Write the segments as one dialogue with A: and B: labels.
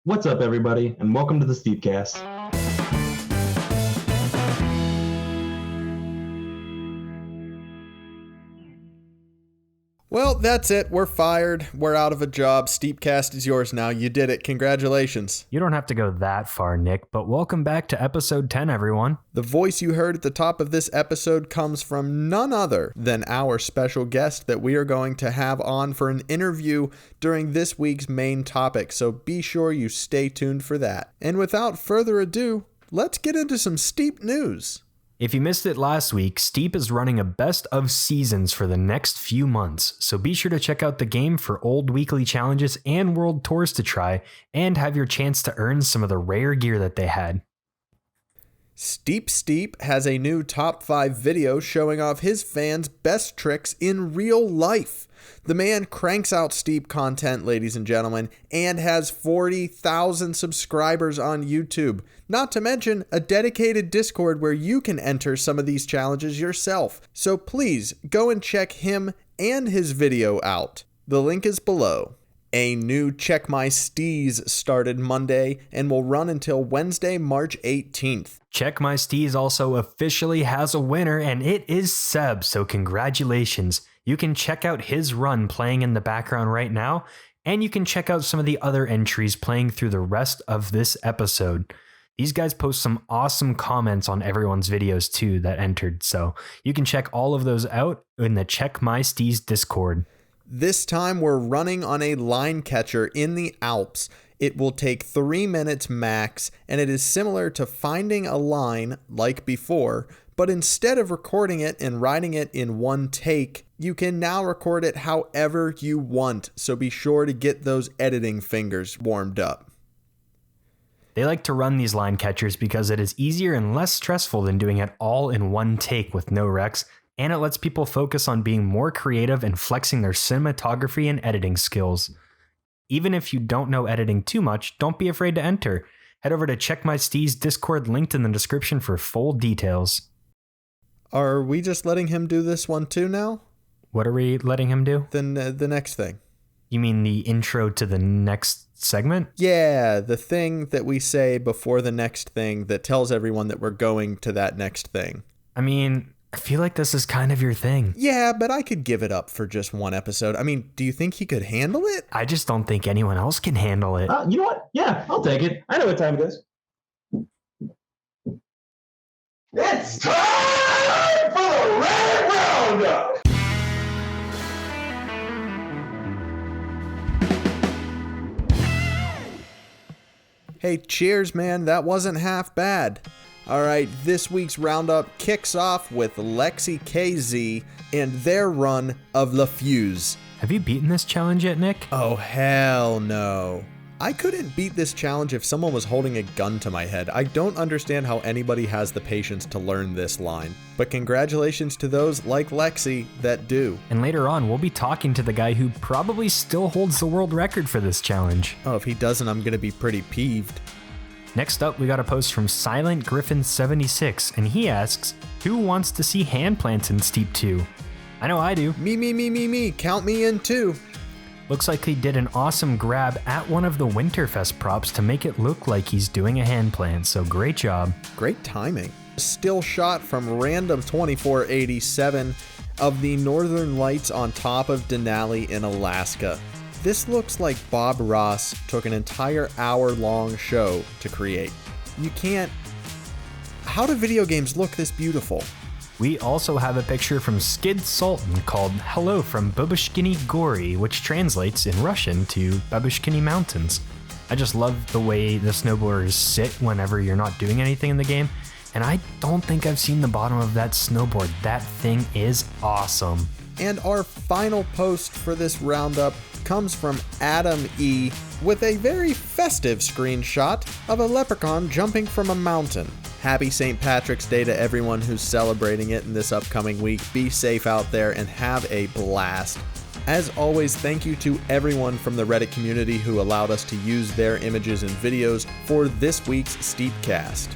A: What's up, everybody, and welcome to the STEEPCAST.
B: Well, that's it. We're fired. We're out of a job. STEEPCAST is yours now. You did it. Congratulations.
C: You don't have to go that far, Nick, but welcome back to episode 10, everyone.
B: The voice you heard at the top of this episode comes from none other than our special guest that we are going to have on for an interview during this week's main topic, so be sure you stay tuned for that. And without further ado, let's get into some Steep news.
C: If you missed it last week, Steep is running a best of seasons for the next few months, so be sure to check out the game for old weekly challenges and world tours to try, and have your chance to earn some of the rare gear that they had.
B: Steep has a new top 5 video showing off his fans' best tricks in real life. The man cranks out Steep content, ladies and gentlemen, and has 40,000 subscribers on YouTube. Not to mention a dedicated Discord where you can enter some of these challenges yourself. So please go and check him and his video out. The link is below. A new Check My Steez started Monday and will run until Wednesday, March 18th.
C: Check My Steez also officially has a winner, and it is Seb, so congratulations. You can check out his run playing in the background right now, and you can check out some of the other entries playing through the rest of this episode. These guys post some awesome comments on everyone's videos too that entered, so you can check all of those out in the Check My Steez Discord.
B: This time we're running on a line catcher in the Alps. It will take 3 minutes max, and it is similar to finding a line like before, but instead of recording it and writing it in one take, you can now record it however you want, so be sure to get those editing fingers warmed up.
C: They like to run these line catchers because it is easier and less stressful than doing it all in one take with no recs, and it lets people focus on being more creative and flexing their cinematography and editing skills. Even if you don't know editing too much, don't be afraid to enter. Head over to Check My Steez Discord linked in the description for full details.
B: Are we just letting him do this one too now?
C: What are we letting him do?
B: Then the next thing.
C: You mean the intro to the next segment?
B: Yeah, the thing that we say before the next thing that tells everyone that we're going to that next thing.
C: I mean, I feel like this is kind of your thing.
B: Yeah, but I could give it up for just one episode. I mean, do you think he could handle it?
C: I just don't think anyone else can handle it.
A: You know what? Yeah, I'll take it. I know what time it is. It's time for the Red Roundup!
B: Hey, cheers, man. That wasn't half bad. All right, this week's Roundup kicks off with Lexi KZ and their run of La Fuse.
C: Have you beaten this challenge yet, Nick?
B: Oh, hell no. I couldn't beat this challenge if someone was holding a gun to my head. I don't understand how anybody has the patience to learn this line. But congratulations to those like Lexi that do.
C: And later on, we'll be talking to the guy who probably still holds the world record for this challenge.
B: Oh, if he doesn't, I'm gonna be pretty peeved.
C: Next up, we got a post from Silent Griffin 76, and he asks, who wants to see hand plants in Steep 2? I know I do.
B: Me. Count me in too.
C: Looks like he did an awesome grab at one of the Winterfest props to make it look like he's doing a hand plant, so great job.
B: Great timing. Still shot from Random 2487 of the Northern Lights on top of Denali in Alaska. This looks like Bob Ross took an entire hour-long show to create. You can't... How do video games look this beautiful?
C: We also have a picture from Skid Sultan called Hello from Babushkiny Gory, which translates in Russian to Babushkiny Mountains. I just love the way the snowboarders sit whenever you're not doing anything in the game, and I don't think I've seen the bottom of that snowboard. That thing is awesome.
B: And our final post for this roundup comes from Adam E. with a very festive screenshot of a leprechaun jumping from a mountain. Happy St. Patrick's Day to everyone who's celebrating it in this upcoming week. Be safe out there and have a blast. As always, thank you to everyone from the Reddit community who allowed us to use their images and videos for this week's STEEPcast.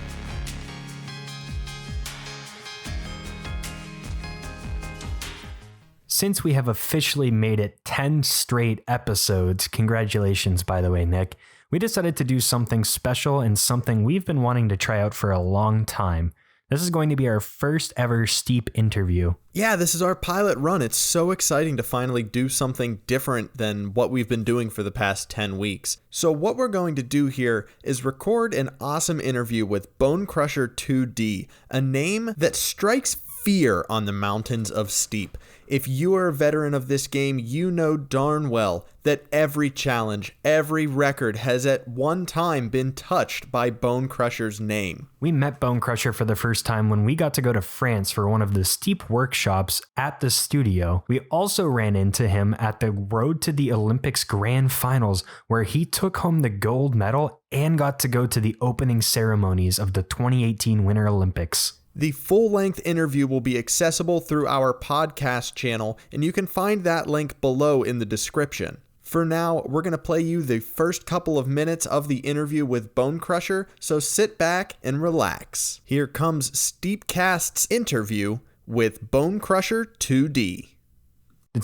C: since we have officially made it 10 straight episodes, congratulations, by the way, Nick, we decided to do something special and something we've been wanting to try out for a long time. This is going to be our first ever Steep interview.
B: Yeah, this is our pilot run. It's so exciting to finally do something different than what we've been doing for the past 10 weeks. So what we're going to do here is record an awesome interview with Bonecrusher2D, a name that strikes fear on the mountains of Steep. If you are a veteran of this game, you know darn well that every challenge, every record has at one time been touched by Bonecrusher's name.
C: We met Bonecrusher for the first time when we got to go to France for one of the Steep workshops at the studio. We also ran into him at the Road to the Olympics Grand Finals, where he took home the gold medal and got to go to the opening ceremonies of the 2018 Winter Olympics.
B: The full-length interview will be accessible through our podcast channel, and you can find that link below in the description. For now, we're going to play you the first couple of minutes of the interview with Bonecrusher, so sit back and relax. Here comes STEEPCAST's interview with Bonecrusher2D.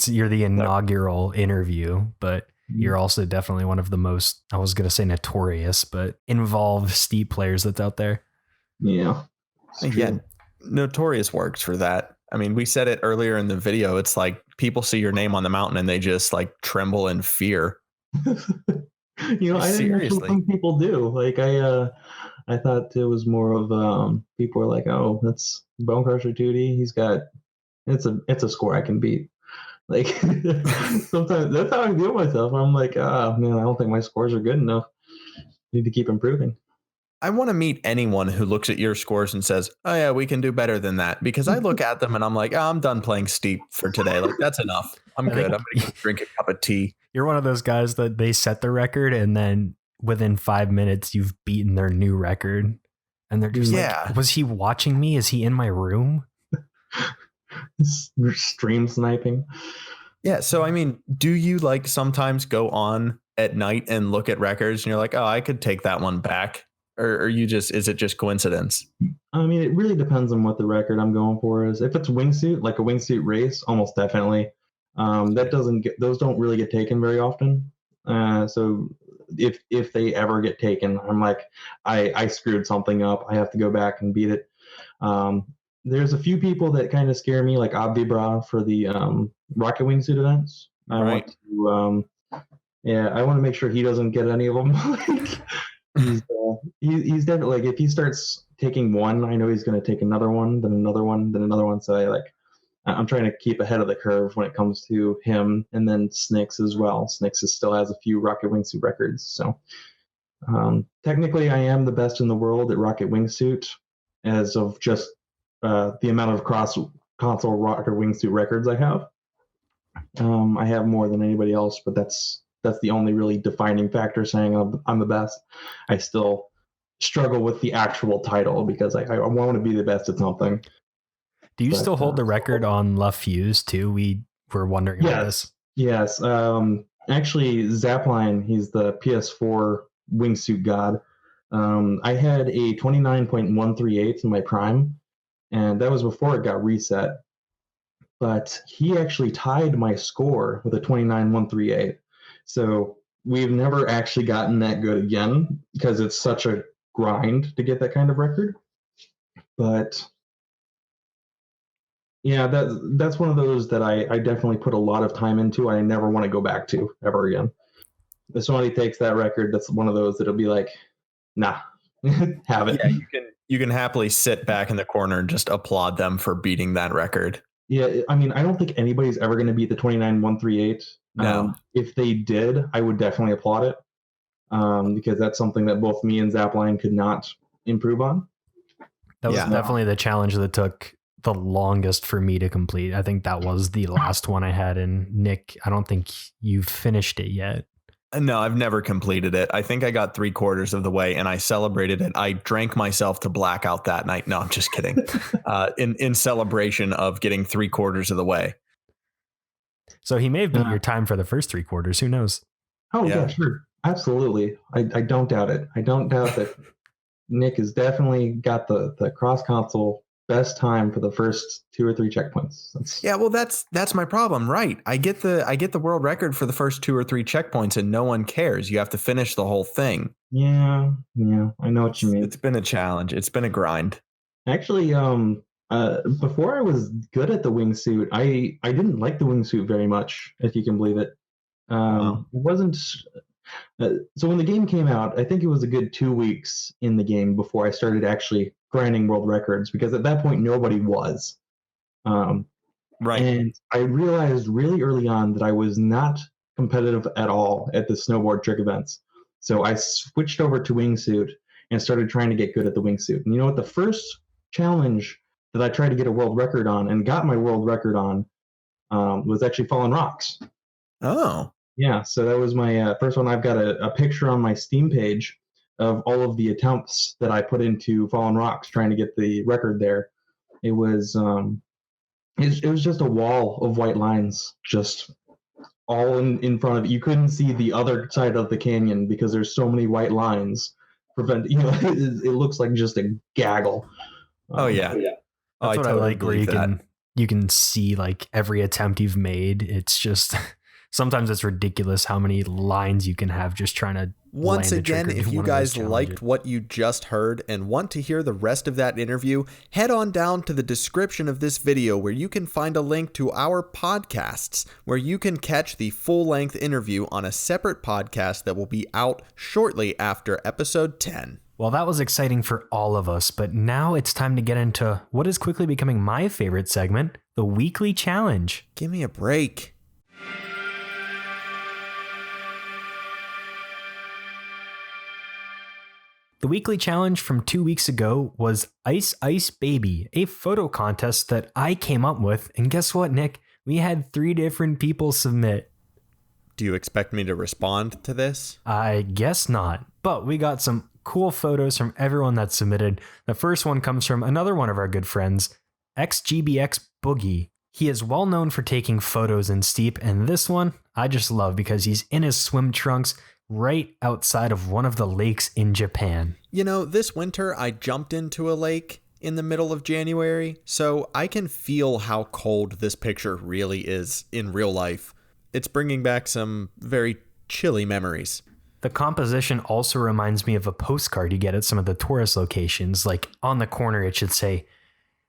C: You're the inaugural interview, but you're also definitely one of the most, I was going to say notorious, but involved Steep players that's out there.
A: Yeah.
B: Again, notorious works for that. I mean, we said it earlier in the video. It's like people see your name on the mountain and they just like tremble in fear.
A: You know, I didn't know some people do. Like I thought it was more of people were like, oh, that's Bonecrusher2D. He's got it's a score I can beat. Like sometimes that's how I feel myself. I'm like, oh man, I don't think my scores are good enough. Need to keep improving.
B: I want to meet anyone who looks at your scores and says, oh yeah, we can do better than that. Because I look at them and I'm like, oh, I'm done playing Steep for today. Like, that's enough. I'm good. I'm going to drink a cup of tea.
C: You're one of those guys that they set the record and then within 5 minutes you've beaten their new record. And they're just like, was he watching me? Is he in my room?
A: Stream sniping.
B: Yeah. So, I mean, do you like sometimes go on at night and look at records and you're like, oh, I could take that one back? Or are you just, is it just coincidence?
A: I mean, it really depends on what the record I'm going for is. If it's wingsuit, like a wingsuit race, almost definitely. Those don't really get taken very often. So if they ever get taken, I'm like, I screwed something up. I have to go back and beat it. There's a few people that kind of scare me, like Abdibra for the rocket wingsuit events. I want to make sure he doesn't get any of them. He's definitely, like, if he starts taking one, I know he's going to take another one, then another one, then another one. So I'm trying to keep ahead of the curve when it comes to him, and then Snicks as well. Snicks still has a few rocket wingsuit records. So technically, I am the best in the world at rocket wingsuit, as of just the amount of cross-console rocket wingsuit records I have. I have more than anybody else, but that's the only really defining factor saying I'm the best. I still struggle with the actual title because I want to be the best at something.
C: Do you still hold the record on La Fuse too? We were wondering about this.
A: Yes. Actually, Zapline, he's the PS4 wingsuit god. I had a 29.138 in my prime, and that was before it got reset. But he actually tied my score with a 29.138. So we've never actually gotten that good again because it's such a grind to get that kind of record. But yeah, that's one of those that I definitely put a lot of time into. I never want to go back to ever again. If somebody takes that record, that's one of those that'll be like, nah, have it.
B: Yeah, you can happily sit back in the corner and just applaud them for beating that record.
A: Yeah, I mean, I don't think anybody's ever going to beat the 29.138.
B: No.
A: If they did, I would definitely applaud it because that's something that both me and Zapline could not improve on.
C: That was definitely the challenge that took the longest for me to complete. I think that was the last one I had. And Nick, I don't think you've finished it yet.
B: No, I've never completed it. I think I got 3/4 of the way and I celebrated it. I drank myself to blackout that night. No, I'm just kidding. In celebration of getting 3/4 of the way.
C: So he may have beat your time for the first 3/4. Who knows?
A: Oh, yeah, sure. Absolutely. I don't doubt it. I don't doubt that Nick has definitely got the cross console best time for the first 2 or 3 checkpoints.
B: Yeah, well, that's my problem, right? I get the world record for the first 2 or 3 checkpoints, and no one cares. You have to finish the whole thing.
A: Yeah, I know what you mean.
B: It's been a challenge. It's been a grind.
A: Actually, before I was good at the wingsuit, I didn't like the wingsuit very much, if you can believe it. It wasn't. So when the game came out, I think it was a good 2 weeks in the game before I started actually grinding world records, because at that point nobody was.
B: Right.
A: And I realized really early on that I was not competitive at all at the snowboard trick events. So I switched over to wingsuit and started trying to get good at the wingsuit. And you know what? The first challenge that I tried to get a world record on and got my world record on was actually Fallen Rocks.
B: Oh.
A: Yeah, so that was my first one. I've got a picture on my Steam page of all of the attempts that I put into Fallen Rocks trying to get the record there. It was it was just a wall of white lines, just all in front of you. You couldn't see the other side of the canyon because there's so many white lines. It looks like just a gaggle.
B: Oh yeah.
C: That's what I like, where you can see like every attempt you've made. It's just sometimes it's ridiculous how many lines you can have just trying to.
B: Once again, if you guys liked what you just heard and want to hear the rest of that interview, head on down to the description of this video where you can find a link to our podcasts, where you can catch the full-length interview on a separate podcast that will be out shortly after episode 10.
C: Well, that was exciting for all of us, but now it's time to get into what is quickly becoming my favorite segment, the weekly challenge.
B: Give me a break.
C: The weekly challenge from 2 weeks ago was Ice Ice Baby, a photo contest that I came up with. And guess what, Nick? We had 3 different people submit.
B: Do you expect me to respond to this?
C: I guess not, but we got some cool photos from everyone that submitted. The first one comes from another one of our good friends, XGBX Boogie. He is well known for taking photos in Steep, and this one I just love because he's in his swim trunks right outside of one of the lakes in Japan.
B: You know, this winter I jumped into a lake in the middle of January, so I can feel how cold this picture really is in real life. It's bringing back some very chilly memories.
C: The composition also reminds me of a postcard you get at some of the tourist locations. Like on the corner it should say,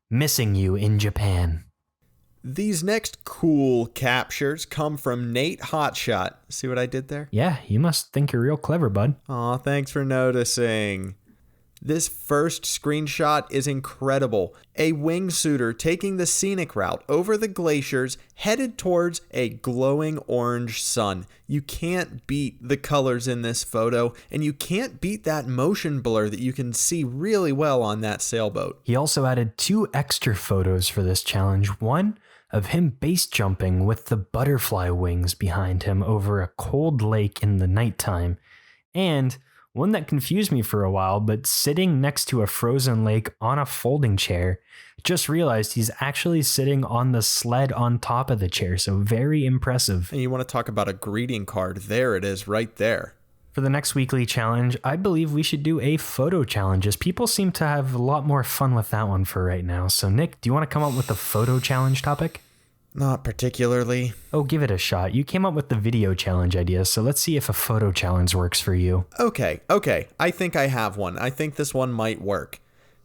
C: "Missing you in Japan."
B: These next cool captures come from Nate Hotshot. See what I did there?
C: Yeah, you must think you're real clever, bud.
B: Aw, thanks for noticing. This first screenshot is incredible. A wingsuiter taking the scenic route over the glaciers headed towards a glowing orange sun. You can't beat the colors in this photo, and you can't beat that motion blur that you can see really well on that sailboat.
C: He also added 2 extra photos for this challenge. One of him base jumping with the butterfly wings behind him over a cold lake in the nighttime, and one that confused me for a while, but sitting next to a frozen lake on a folding chair. Just realized he's actually sitting on the sled on top of the chair, so very impressive.
B: And you want to talk about a greeting card, there it is right there.
C: For the next weekly challenge, I believe we should do a photo challenge, as people seem to have a lot more fun with that one for right now. So Nick, do you want to come up with a photo challenge topic?
B: Not particularly.
C: Oh, give it a shot. You came up with the video challenge idea, so let's see if a photo challenge works for you.
B: Okay. I think I have one. I think this one might work.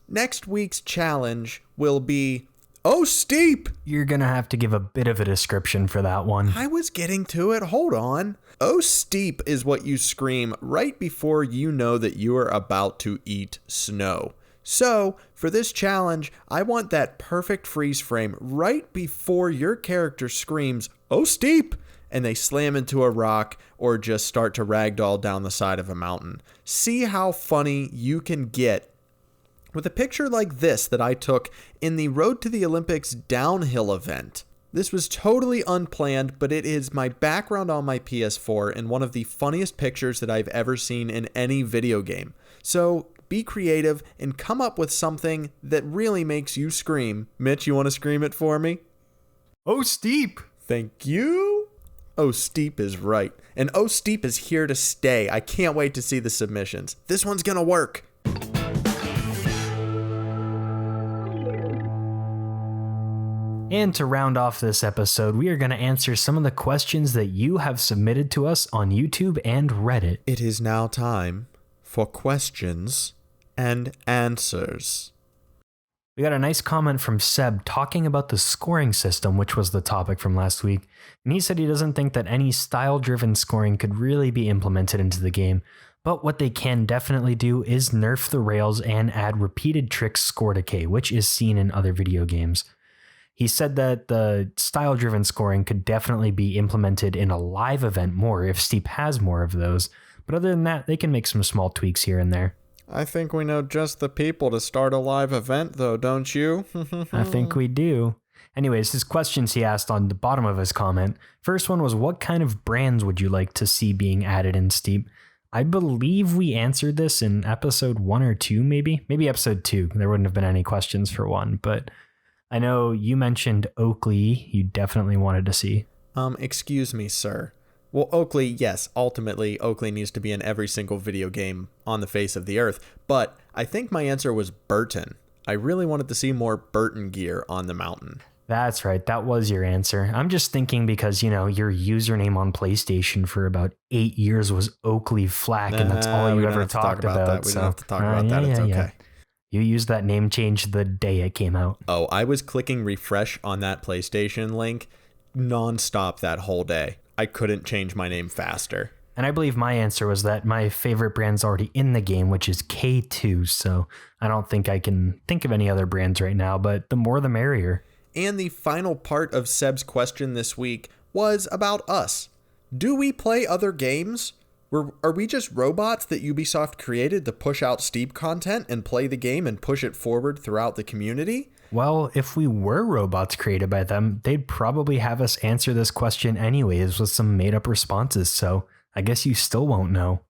B: Next week's challenge will be, oh, steep!
C: You're gonna have to give a bit of a description for that one.
B: I was getting to it. Hold on. Oh, steep is what you scream right before you know that you are about to eat snow. So, for this challenge, I want that perfect freeze frame right before your character screams, "Oh, steep!" and they slam into a rock or just start to ragdoll down the side of a mountain. See how funny you can get with a picture like this that I took in the Road to the Olympics downhill event. This was totally unplanned, but it is my background on my PS4 and one of the funniest pictures that I've ever seen in any video game. So, be creative and come up with something that really makes you scream. Mitch, you want to scream it for me?
C: Oh, steep!
B: Thank you. Oh, steep is right. And oh, steep is here to stay. I can't wait to see the submissions. This one's gonna work.
C: And to round off this episode, we are going to answer some of the questions that you have submitted to us on YouTube and Reddit.
B: It is now time for questions and answers.
C: We got a nice comment from Seb talking about the scoring system, which was the topic from last week. And he said he doesn't think that any style-driven scoring could really be implemented into the game. But what they can definitely do is nerf the rails and add repeated tricks score decay, which is seen in other video games. He said that the style-driven scoring could definitely be implemented in a live event more if Steep has more of those. But other than that, they can make some small tweaks here and there.
B: I think we know just the people to start a live event, though, don't you?
C: I think we do. Anyways, his questions he asked on the bottom of his comment. First one was, what kind of brands would you like to see being added in Steep? I believe we answered this in episode 1 or 2, maybe episode 2. There wouldn't have been any questions for 1, but I know you mentioned Oakley you definitely wanted to see.
B: Excuse me, sir. Well, Oakley, yes, ultimately, Oakley needs to be in every single video game on the face of the earth, but I think my answer was Burton. I really wanted to see more Burton gear on the mountain.
C: That's right, that was your answer. I'm just thinking because, your username on PlayStation for about 8 years was Oakley Flack, and that's all you ever talked about.
B: We don't have to talk about that, it's okay.
C: You used that name change the day it came out.
B: Oh, I was clicking refresh on that PlayStation link nonstop that whole day. I couldn't change my name faster.
C: And I believe my answer was that my favorite brand's already in the game, which is K2, so I don't think I can think of any other brands right now, but the more the merrier.
B: And the final part of Seb's question this week was about us. Do we play other games? Are we just robots that Ubisoft created to push out Steep content and play the game and push it forward throughout the community?
C: Well, if we were robots created by them, they'd probably have us answer this question anyways with some made-up responses, so I guess you still won't know.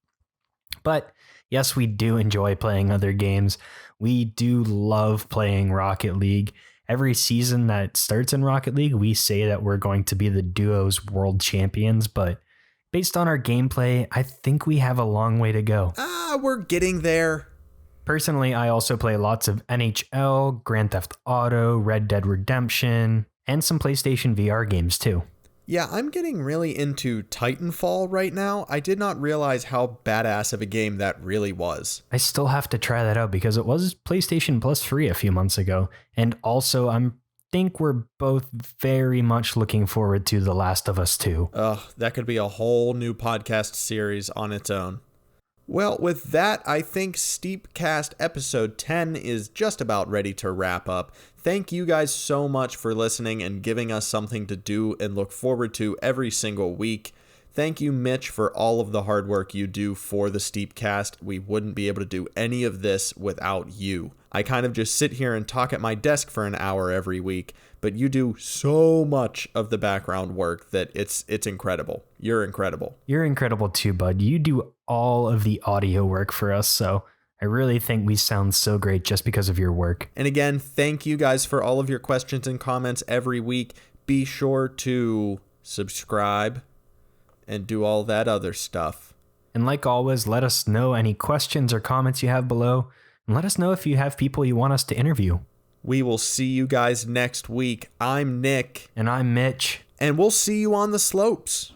C: But yes, we do enjoy playing other games. We do love playing Rocket League. Every season that starts in Rocket League, we say that we're going to be the duos world champions, but based on our gameplay, I think we have a long way to go.
B: We're getting there.
C: Personally, I also play lots of NHL, Grand Theft Auto, Red Dead Redemption, and some PlayStation VR games too.
B: Yeah, I'm getting really into Titanfall right now. I did not realize how badass of a game that really was.
C: I still have to try that out because it was PlayStation Plus free a few months ago. And also, I think we're both very much looking forward to The Last of Us 2.
B: That could be a whole new podcast series on its own. Well, with that, I think STEEPCAST episode 10 is just about ready to wrap up. Thank you guys so much for listening and giving us something to do and look forward to every single week. Thank you, Mitch, for all of the hard work you do for the STEEPCAST. We wouldn't be able to do any of this without you. I kind of just sit here and talk at my desk for an hour every week, but you do so much of the background work that it's incredible. You're incredible.
C: You're incredible too, bud. You do all of the audio work for us, so I really think we sound so great just because of your work.
B: And again, thank you guys for all of your questions and comments every week. Be sure to subscribe and do all that other stuff.
C: And like always, let us know any questions or comments you have below. And let us know if you have people you want us to interview.
B: We will see you guys next week. I'm Nick.
C: And I'm Mitch.
B: And we'll see you on the slopes.